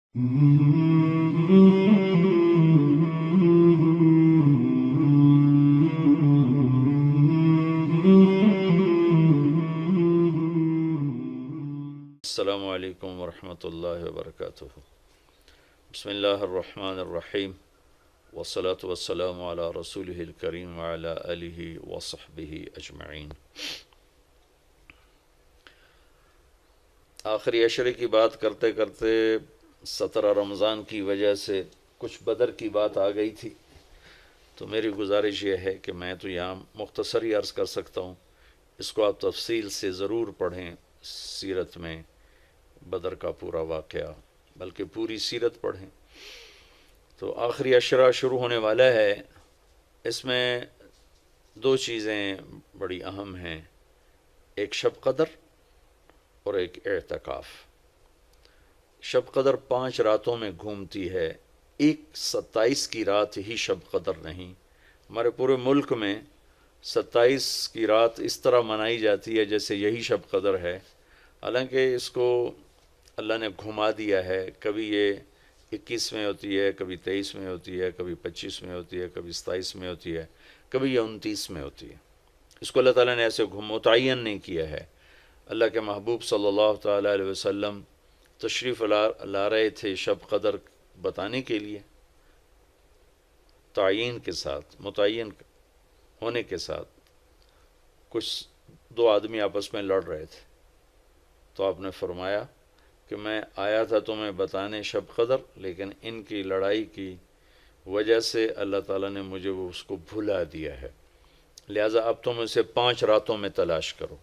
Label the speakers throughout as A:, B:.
A: السلام علیکم ورحمۃ اللہ وبرکاتہ۔ بسم اللہ الرحمن الرحیم، والصلاة والسلام علی رسولہ الکریم وعلی آلہ وصحبہ اجمعین۔ آخری عشرے کی بات کرتے کرتے 17 رمضان کی وجہ سے کچھ بدر کی بات آ گئی تھی، تو میری گزارش یہ ہے کہ میں تو یہاں مختصر ہی عرض کر سکتا ہوں، اس کو آپ تفصیل سے ضرور پڑھیں، سیرت میں بدر کا پورا واقعہ، بلکہ پوری سیرت پڑھیں۔ تو آخری عشرہ شروع ہونے والا ہے، اس میں دو چیزیں بڑی اہم ہیں، ایک شب قدر اور ایک اعتکاف۔ شب قدر 5 راتوں میں گھومتی ہے، ایک 27 کی رات ہی شب قدر نہیں۔ ہمارے پورے ملک میں 27 کی رات اس طرح منائی جاتی ہے جیسے یہی شب قدر ہے، حالانکہ اس کو اللہ نے گھما دیا ہے، کبھی یہ 21 میں ہوتی ہے، کبھی 23 میں ہوتی ہے، کبھی 25 میں ہوتی ہے، کبھی 27 میں ہوتی ہے، کبھی یہ 29 میں ہوتی ہے۔ اس کو اللہ تعالیٰ نے ایسے متعین نہیں کیا ہے۔ اللہ کے محبوب صلی اللہ تعالیٰ علیہ وسلم تشریف لا رہے تھے شب قدر بتانے کے لیے، تعین کے ساتھ، متعین ہونے کے ساتھ۔ کچھ 2 آدمی آپس میں لڑ رہے تھے، تو آپ نے فرمایا کہ میں آیا تھا تمہیں بتانے شب قدر، لیکن ان کی لڑائی کی وجہ سے اللہ تعالیٰ نے مجھے اس کو بھلا دیا ہے، لہٰذا اب تم اسے 5 راتوں میں تلاش کرو۔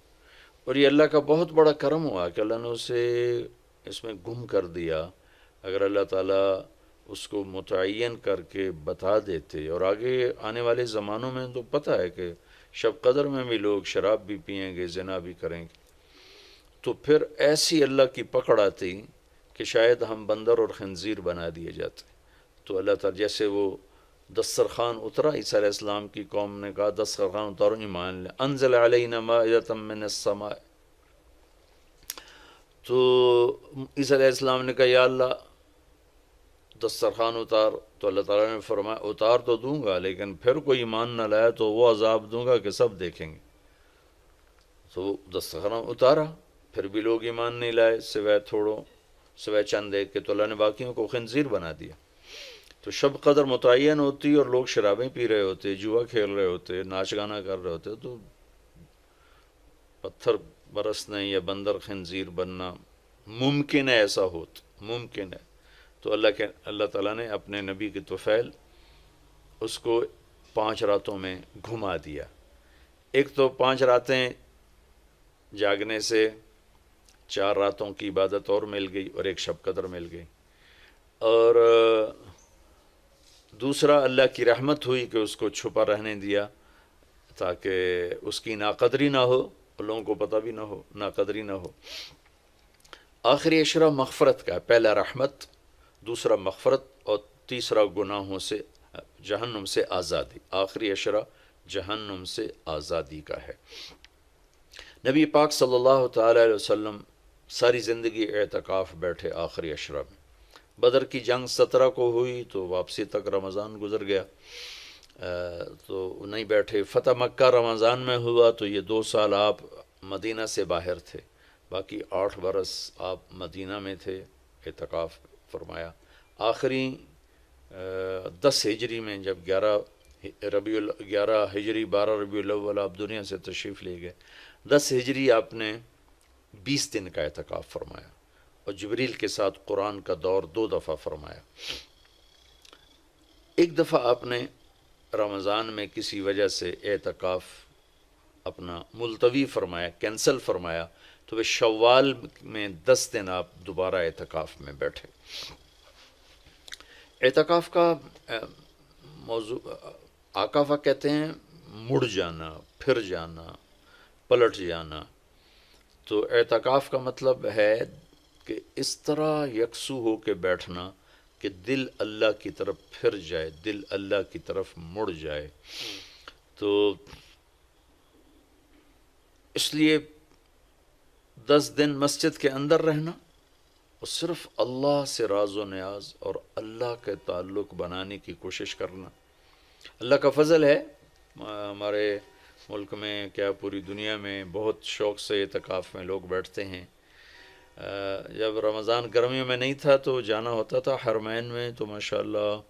A: اور یہ اللہ کا بہت بڑا کرم ہوا کہ اللہ نے اسے اس میں گم کر دیا۔ اگر اللہ تعالیٰ اس کو متعین کر کے بتا دیتے، اور آگے آنے والے زمانوں میں تو پتہ ہے کہ شب قدر میں بھی لوگ شراب بھی پئیں گے، زنا بھی کریں گے، تو پھر ایسی اللہ کی پکڑ آتی کہ شاید ہم بندر اور خنزیر بنا دیے جاتے۔ تو اللہ تعالیٰ جیسے وہ دسترخوان اترا، عیسیٰ علیہ السلام کی قوم نے کہا دسترخوان اتارو، ایمان لے، انزل علینا مائدۃ من السماء، تو عیسیٰ علیہ السلام نے کہا یا اللہ دسترخوان اتار، تو اللہ تعالیٰ نے فرمایا اتار تو دوں گا، لیکن پھر کوئی ایمان نہ لایا تو وہ عذاب دوں گا کہ سب دیکھیں گے۔ تو دسترخوان اتارا، پھر بھی لوگ ایمان نہیں لائے، سوائے چند ایک کے، تو اللہ نے باقیوں کو خنزیر بنا دیا۔ تو شب قدر متعین ہوتی اور لوگ شرابیں پی رہے ہوتے، جوا کھیل رہے ہوتے، ناچ گانا کر رہے ہوتے، تو پتھر برسنے یا بندر خنزیر بننا ممکن ہے، ایسا ممکن ہے۔ تو اللہ تعالیٰ نے اپنے نبی کی طفیل اس کو 5 راتوں میں گھما دیا۔ ایک تو 5 راتیں جاگنے سے 4 راتوں کی عبادت اور مل گئی، اور ایک شب قدر مل گئی، اور دوسرا اللہ کی رحمت ہوئی کہ اس کو چھپا رہنے دیا تاکہ اس کی ناقدری نہ ہو، لوگوں کو پتہ بھی نہ ہو، ناقدری نہ ہو۔ آخری عشرہ مغفرت کا ہے، پہلا رحمت، دوسرا مغفرت، اور تیسرا گناہوں سے، جہنم سے آزادی۔ آخری عشرہ جہنم سے آزادی کا ہے۔ نبی پاک صلی اللہ تعالیٰ علیہ وسلم ساری زندگی اعتکاف بیٹھے آخری عشرہ میں۔ بدر کی جنگ 17 کو ہوئی تو واپسی تک رمضان گزر گیا، تو نہیں بیٹھے۔ فتح مکہ رمضان میں ہوا تو یہ 2 سال آپ مدینہ سے باہر تھے، باقی 8 برس آپ مدینہ میں تھے، اعتکاف فرمایا۔ آخری 10 ہجری میں جب 11 ہجری 12 ربیع الاول آپ دنیا سے تشریف لے گئے، 10 ہجری آپ نے 20 دن کا اعتکاف فرمایا، اور جبریل کے ساتھ قرآن کا دور 2 دفعہ فرمایا۔ ایک دفعہ آپ نے رمضان میں کسی وجہ سے اعتکاف اپنا ملتوی فرمایا، کینسل فرمایا، تو وہ شوال میں 10 دن آپ دوبارہ اعتکاف میں بیٹھے۔ اعتکاف کا موضوع آقا کہتے ہیں مڑ جانا، پھر جانا، پلٹ جانا۔ تو اعتکاف کا مطلب ہے کہ اس طرح یکسو ہو کے بیٹھنا کہ دل اللہ کی طرف پھر جائے، دل اللہ کی طرف مڑ جائے۔ تو اس لیے 10 دن مسجد کے اندر رہنا، اور صرف اللہ سے راز و نیاز اور اللہ کے تعلق بنانے کی کوشش کرنا۔ اللہ کا فضل ہے، ہمارے ملک میں کیا پوری دنیا میں بہت شوق سے اعتکاف میں لوگ بیٹھتے ہیں۔ جب رمضان گرمیوں میں نہیں تھا تو جانا ہوتا تھا حرمین میں، تو ماشاءاللہ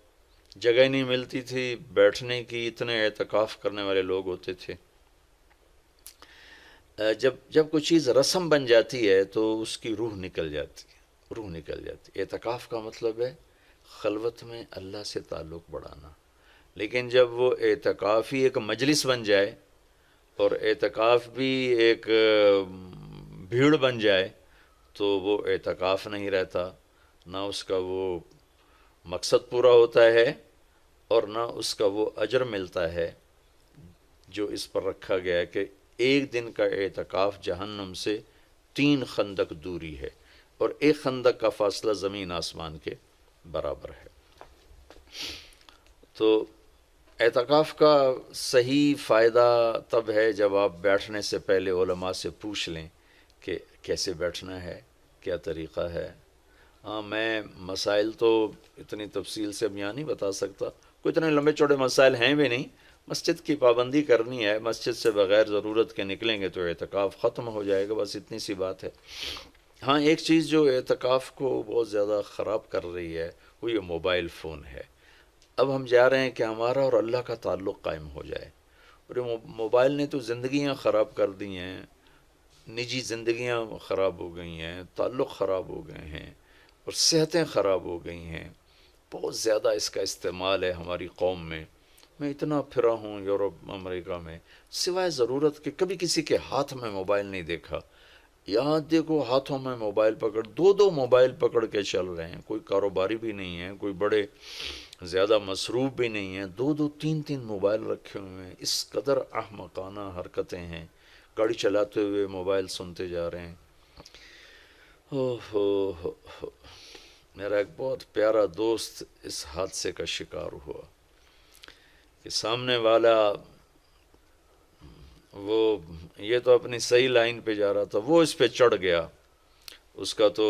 A: جگہ ہی نہیں ملتی تھی بیٹھنے کی، اتنے اعتکاف کرنے والے لوگ ہوتے تھے۔ جب کوئی چیز رسم بن جاتی ہے تو اس کی روح نکل جاتی ہے، روح نکل جاتی ہے۔ اعتکاف کا مطلب ہے خلوت میں اللہ سے تعلق بڑھانا، لیکن جب وہ اعتکاف ہی ایک مجلس بن جائے اور اعتکاف بھی ایک بھیڑ بن جائے تو وہ اعتکاف نہیں رہتا، نہ اس کا وہ مقصد پورا ہوتا ہے اور نہ اس کا وہ اجر ملتا ہے جو اس پر رکھا گیا ہے کہ ایک دن کا اعتکاف جہنم سے 3 خندق دوری ہے، اور ایک خندق کا فاصلہ زمین آسمان کے برابر ہے۔ تو اعتکاف کا صحیح فائدہ تب ہے جب آپ بیٹھنے سے پہلے علماء سے پوچھ لیں کہ کیسے بیٹھنا ہے، کیا طریقہ ہے۔ ہاں، میں مسائل تو اتنی تفصیل سے بیان نہیں بتا سکتا، کوئی اتنے لمبے چوڑے مسائل ہیں بھی نہیں۔ مسجد کی پابندی کرنی ہے، مسجد سے بغیر ضرورت کے نکلیں گے تو اعتکاف ختم ہو جائے گا، بس اتنی سی بات ہے۔ ہاں، ایک چیز جو اعتکاف کو بہت زیادہ خراب کر رہی ہے وہ یہ موبائل فون ہے۔ اب ہم چاہ رہے ہیں کہ ہمارا اور اللہ کا تعلق قائم ہو جائے، اور یہ موبائل نے تو زندگیاں خراب کر دی ہیں، نجی زندگیاں خراب ہو گئی ہیں، تعلق خراب ہو گئے ہیں، اور صحتیں خراب ہو گئی ہیں۔ بہت زیادہ اس کا استعمال ہے ہماری قوم میں۔ میں اتنا پھرا ہوں یورپ امریکہ میں، سوائے ضرورت کہ کبھی کسی کے ہاتھ میں موبائل نہیں دیکھا۔ یہاں دیکھو ہاتھوں میں موبائل پکڑ، 2 موبائل پکڑ کے چل رہے ہیں، کوئی کاروباری بھی نہیں ہے، کوئی بڑے زیادہ مصروف بھی نہیں ہیں، 2 3 موبائل رکھے ہوئے ہیں۔ اس قدر احمقانہ حرکتیں ہیں، گاڑی چلاتے ہوئے موبائل سنتے جا رہے ہیں۔ ہو میرا ایک بہت پیارا دوست اس حادثے کا شکار ہوا کہ سامنے والا، وہ یہ تو اپنی صحیح لائن پہ جا رہا تھا، وہ اس پہ چڑھ گیا، اس کا تو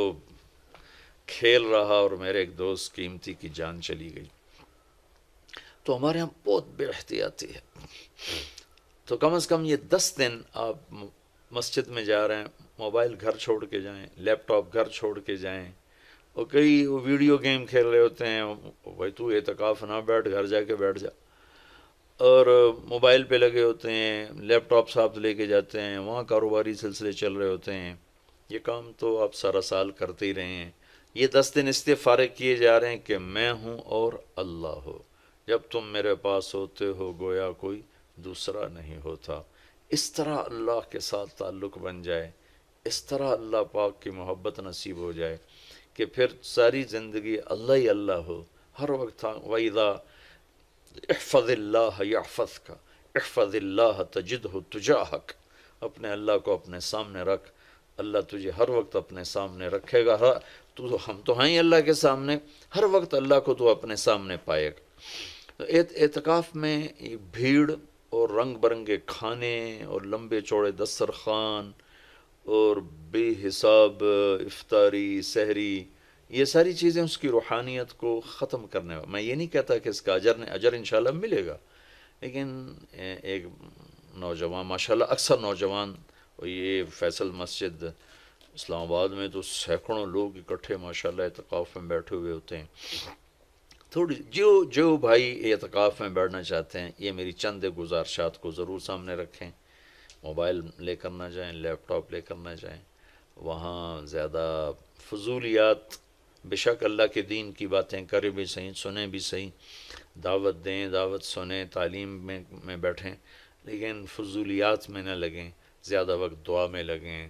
A: کھیل رہا، اور میرے ایک دوست قیمتی کی جان چلی گئی۔ تو ہمارے ہاں بہت بے احتیاطی ہے۔ تو کم از کم یہ 10 دن آپ مسجد میں جا رہے ہیں، موبائل گھر چھوڑ کے جائیں، لیپ ٹاپ گھر چھوڑ کے جائیں، اور کئی ویڈیو گیم کھیل رہے ہوتے ہیں، بھائی تو اعتکاف نہ بیٹھ، گھر جا کے بیٹھ جا، اور موبائل پہ لگے ہوتے ہیں، لیپ ٹاپ ساتھ لے کے جاتے ہیں، وہاں کاروباری سلسلے چل رہے ہوتے ہیں۔ یہ کام تو آپ سارا سال کرتے ہی رہے ہیں۔ یہ 10 دن اس لیے فارغ کیے جا رہے ہیں کہ میں ہوں اور اللہ ہو، جب تم میرے پاس ہوتے ہو گویا کوئی دوسرا نہیں ہوتا۔ اس طرح اللہ کے ساتھ تعلق بن جائے، اس طرح اللہ پاک کی محبت نصیب ہو جائے کہ پھر ساری زندگی اللہ ہی اللہ ہو ہر وقت۔ وَإِذَا احفظ اللہ یحفظک، احفظ اللہ تجدہ تجاہک، اپنے اللہ کو اپنے سامنے رکھ، اللہ تجھے ہر وقت اپنے سامنے رکھے گا۔ ہم تو ہیں ہی اللہ کے سامنے، ہر وقت اللہ کو تو اپنے سامنے پائے گا۔ تو اعتکاف میں بھیڑ اور رنگ برنگے کھانے اور لمبے چوڑے دسترخوان اور بے حساب افطاری سحری، یہ ساری چیزیں اس کی روحانیت کو ختم کرنے میں یہ نہیں کہتا کہ اس کا اجر انشاءاللہ ملے گا، لیکن ایک نوجوان ماشاءاللہ اکثر نوجوان، اور یہ فیصل مسجد اسلام آباد میں تو سینکڑوں لوگ اکٹھے ماشاءاللہ اعتکاف میں بیٹھے ہوئے ہوتے ہیں۔ تھوڑی جو بھائی اعتکاف میں بیٹھنا چاہتے ہیں، یہ میری چند گزارشات کو ضرور سامنے رکھیں۔ موبائل لے کر نہ جائیں، لیپ ٹاپ لے کر نہ جائیں، وہاں زیادہ فضولیات، بے شک اللہ کے دین کی باتیں کریں بھی صحیح، سنیں بھی صحیح، دعوت دیں، دعوت سنیں، تعلیم میں بیٹھیں، لیکن فضولیات میں نہ لگیں، زیادہ وقت دعا میں لگیں۔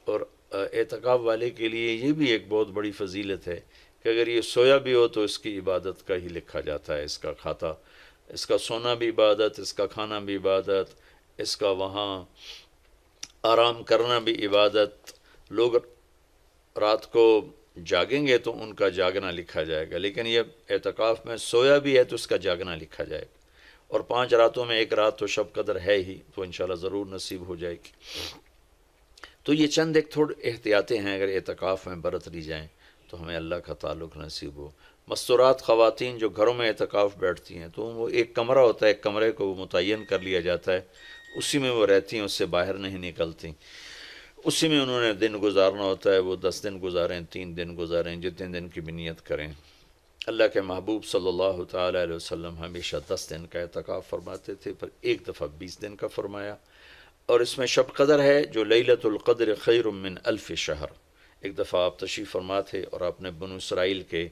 A: اور اعتکاف والے کے لیے یہ بھی ایک بہت بڑی فضیلت ہے کہ اگر یہ سویا بھی ہو تو اس کی عبادت کا ہی لکھا جاتا ہے، اس کا کھاتا، اس کا سونا بھی عبادت، اس کا کھانا بھی عبادت، اس کا وہاں آرام کرنا بھی عبادت۔ لوگ رات کو جاگیں گے تو ان کا جاگنا لکھا جائے گا، لیکن یہ اعتکاف میں سویا بھی ہے تو اس کا جاگنا لکھا جائے گا، اور 5 راتوں میں ایک رات تو شب قدر ہے ہی، تو انشاءاللہ ضرور نصیب ہو جائے گی۔ تو یہ چند ایک تھوڑے احتیاطیں ہیں اگر اعتکاف میں برت لی جائیں تو ہمیں اللہ کا تعلق نصیب ہو۔ مستورات خواتین جو گھروں میں اعتکاف بیٹھتی ہیں تو وہ ایک کمرہ ہوتا ہے، ایک کمرے کو متعین کر لیا جاتا ہے، اسی میں وہ رہتی ہیں، اس سے باہر نہیں نکلتی، اسی میں انہوں نے دن گزارنا ہوتا ہے۔ وہ 10 دن گزاریں، 3 دن گزاریں، جتنے دن کی بھی نیت کریں۔ اللہ کے محبوب صلی اللہ تعالیٰ علیہ وسلم ہمیشہ 10 دن کا اعتکاف فرماتے تھے، پھر ایک دفعہ 20 دن کا فرمایا۔ اور اس میں شب قدر ہے جو لیلۃ القدر خیر من الف شہر۔ ایک دفعہ آپ تشریف فرما تھے اور آپ نے بنو اسرائیل کے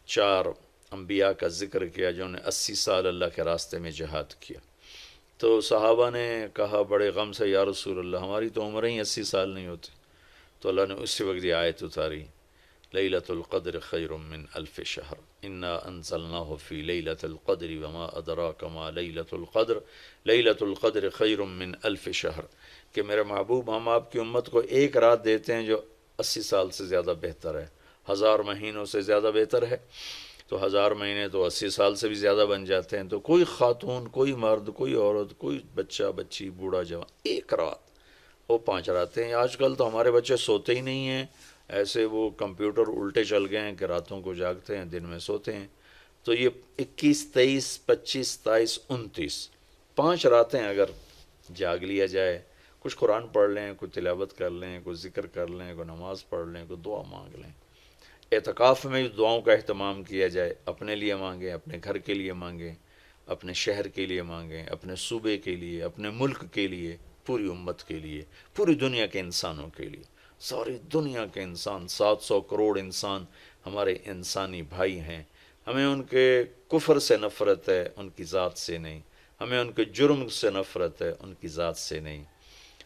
A: 4 انبیاء کا ذکر کیا جنہوں نے 80 سال اللہ کے راستے میں جہاد کیا۔ تو صحابہ نے کہا بڑے غم سے، یا رسول اللہ ہماری تو عمریں ہی 80 سال نہیں ہوتی۔ تو اللہ نے اسی وقت یہ آیت اتاری، لیلۃ القدر خیر من الف شہر انا انزلناہ فی لیلۃ القدر وما ادراک ما لیلۃ القدر لیلۃ القدر خیر من الف شہر، کہ میرے محبوب ہم آپ کی امت کو ایک رات دیتے ہیں جو 80 سال سے زیادہ بہتر ہے، 1000 مہینوں سے زیادہ بہتر ہے۔ تو 1000 مہینے تو 80 سال سے بھی زیادہ بن جاتے ہیں۔ تو کوئی خاتون، کوئی مرد، کوئی عورت، کوئی بچہ بچی، بوڑھا جوان، ایک رات، وہ 5 راتیں ہیں۔ آج کل تو ہمارے بچے سوتے ہی نہیں ہیں، ایسے وہ کمپیوٹر الٹے چل گئے ہیں کہ راتوں کو جاگتے ہیں، دن میں سوتے ہیں۔ تو یہ 21، 23، 25، 27، 29 5 راتیں اگر جاگ لیا جائے، کچھ قرآن پڑھ لیں، کوئی تلاوت کر لیں، کوئی ذکر کر لیں، کوئی نماز پڑھ لیں، کوئی دعا مانگ لیں۔ اعتکاف میں دعاؤں کا اہتمام کیا جائے، اپنے لیے مانگیں، اپنے گھر کے لیے مانگیں، اپنے شہر کے لیے مانگیں، اپنے صوبے کے لیے، اپنے ملک کے لیے، پوری امت کے لیے، پوری دنیا کے انسانوں کے لیے۔ ساری دنیا کے انسان، 700 کروڑ انسان ہمارے انسانی بھائی ہیں۔ ہمیں ان کے کفر سے نفرت ہے، ان کی ذات سے نہیں۔ ہمیں ان کے جرم سے نفرت ہے، ان کی ذات سے نہیں۔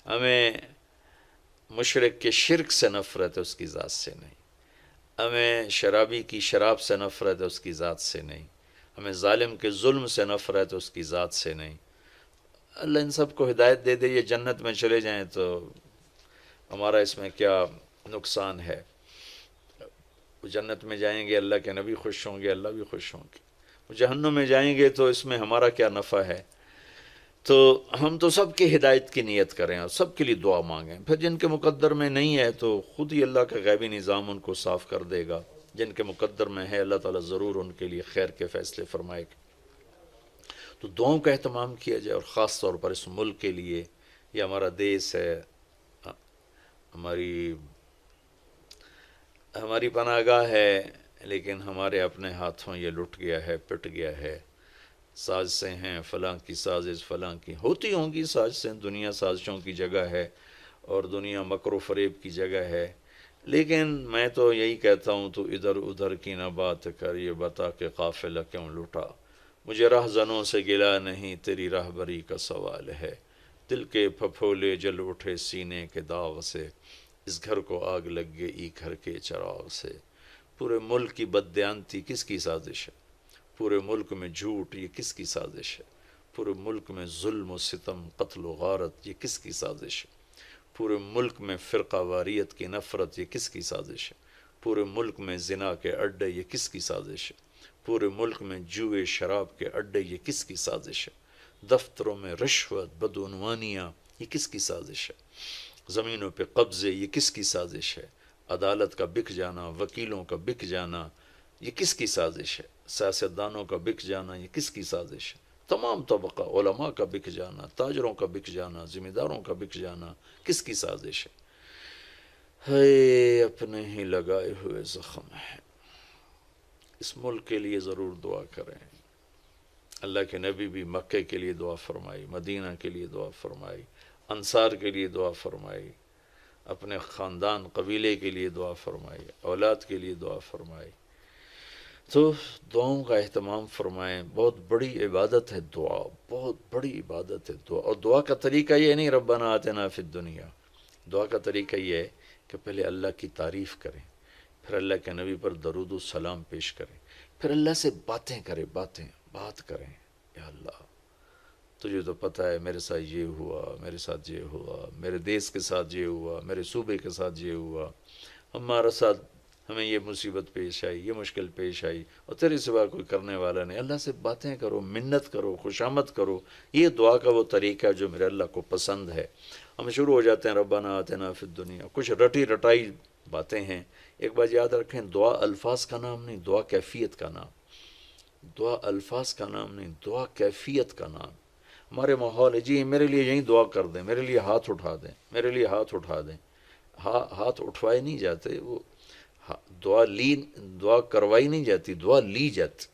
A: ہمیں مشرک کے شرک سے نفرت ہے، اس کی ذات سے نہیں۔ ہمیں شرابی کی شراب سے نفرت ہے، اس کی ذات سے نہیں۔ ہمیں ظالم کے ظلم سے نفرت ہے، اس کی ذات سے نہیں۔ اللہ ان سب کو ہدایت دے دے، یہ جنت میں چلے جائیں تو ہمارا اس میں کیا نقصان ہے؟ وہ جنت میں جائیں گے، اللہ کے نبی خوش ہوں گے، اللہ بھی خوش ہوں گے۔ وہ جہنم میں جائیں گے تو اس میں ہمارا کیا نفع ہے؟ تو ہم تو سب کی ہدایت کی نیت کریں اور سب کے لیے دعا مانگیں۔ پھر جن کے مقدر میں نہیں ہے تو خود ہی اللہ کا غیبی نظام ان کو صاف کر دے گا۔ جن کے مقدر میں ہے اللہ تعالیٰ ضرور ان کے لیے خیر کے فیصلے فرمائے گا۔ تو دعاؤں کا اہتمام کیا جائے، اور خاص طور پر اس ملک کے لیے، یہ ہمارا دیس ہے، ہماری پناہ گاہ ہے، لیکن ہمارے اپنے ہاتھوں یہ لٹ گیا ہے، پٹ گیا ہے۔ سازشیں ہیں، فلاں کی سازش، فلاں کی ہوتی ہوں گی سازشیں، دنیا سازشوں کی جگہ ہے اور دنیا مکر و فریب کی جگہ ہے۔ لیکن میں تو یہی کہتا ہوں، تو ادھر ادھر کی نہ بات کر، یہ بتا کہ قافلہ کیوں لٹا۔ مجھے رہزنوں سے گلا نہیں، تیری راہبری کا سوال ہے۔ دل کے پھپھولے جل اٹھے سینے کے داغ سے، اس گھر کو آگ لگ گئی گھر کے چراغ سے۔ پورے ملک کی بددیانتی کس کی سازش ہے؟ پورے ملک میں جھوٹ، یہ کس کی سازش ہے؟ پورے ملک میں ظلم و ستم، قتل و غارت، یہ کس کی سازش ہے؟ پورے ملک میں فرقہ واریت کی نفرت، یہ کس کی سازش ہے؟ پورے ملک میں زنا کے اڈے، یہ کس کی سازش ہے؟ پورے ملک میں جوئے شراب کے اڈے، یہ کس کی سازش ہے؟ دفتروں میں رشوت، بدعنوانیاں، یہ کس کی سازش ہے؟ زمینوں پہ قبضے، یہ کس کی سازش ہے؟ عدالت کا بک جانا، وکیلوں کا بک جانا، یہ کس کی سازش ہے؟ سیاستدانوں کا بک جانا، یہ کس کی سازش ہے؟ تمام طبقہ، علماء کا بک جانا، تاجروں کا بک جانا، ذمہ داروں کا بک جانا، کس کی سازش ہے؟ ہے اپنے ہی لگائے ہوئے زخم ہے۔ اس ملک کے لیے ضرور دعا کریں۔ اللہ کے نبی بھی مکے کے لیے دعا فرمائی، مدینہ کے لیے دعا فرمائی، انصار کے لیے دعا فرمائی، اپنے خاندان قبیلے کے لیے دعا فرمائی، اولاد کے لیے دعا فرمائی۔ تو دعاؤں کا اہتمام فرمائیں۔ بہت بڑی عبادت ہے دعا، بہت بڑی عبادت ہے دعا۔ اور دعا کا طریقہ یہ نہیں ربنا آتنا فی الدنیا، دعا کا طریقہ یہ ہے کہ پہلے اللہ کی تعریف کریں، پھر اللہ کے نبی پر درود و سلام پیش کریں، پھر اللہ سے بات کریں۔ یا اللہ تجھے تو پتہ ہے میرے ساتھ یہ ہوا، میرے ساتھ یہ ہوا، میرے دیس کے ساتھ یہ ہوا، میرے صوبے کے ساتھ یہ ہوا، ہمارا ساتھ ہمیں یہ مصیبت پیش آئی، یہ مشکل پیش آئی، اور تیرے سوا کوئی کرنے والا نہیں۔ اللہ سے باتیں کرو، منت کرو، خوشامد کرو۔ یہ دعا کا وہ طریقہ ہے جو میرے اللہ کو پسند ہے۔ ہم شروع ہو جاتے ہیں ربنا آتنا فی الدنیا، کچھ رٹی رٹائی باتیں ہیں، ایک بات یاد رکھیں، دعا الفاظ کا نام نہیں، دعا کیفیت کا نام، دعا الفاظ کا نام نہیں، دعا کیفیت کا نام۔ ہمارے ماحول ہے جی میرے لیے یہیں دعا کر دیں، میرے لیے ہاتھ اٹھا دیں، میرے لیے ہاتھ اٹھا دیں، ہاتھ اٹھوائے نہیں جاتے، وہ دعا کروائی نہیں جاتی، دعا لی جاتی،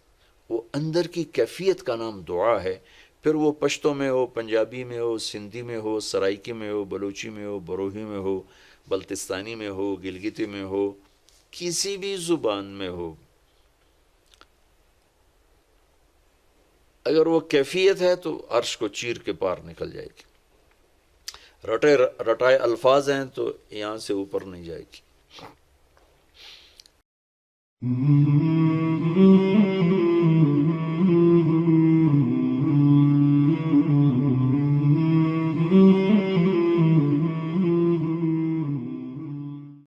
A: وہ اندر کی کیفیت کا نام دعا ہے۔ پھر وہ پشتو میں ہو، پنجابی میں ہو، سندھی میں ہو، سرائکی میں ہو، بلوچی میں ہو، بروہی میں ہو، بلتستانی میں ہو، گلگتی میں ہو، کسی بھی زبان میں ہو، اگر وہ کیفیت ہے تو عرش کو چیر کے پار نکل جائے گی، رٹائے الفاظ ہیں تو یہاں سے اوپر نہیں جائے گی۔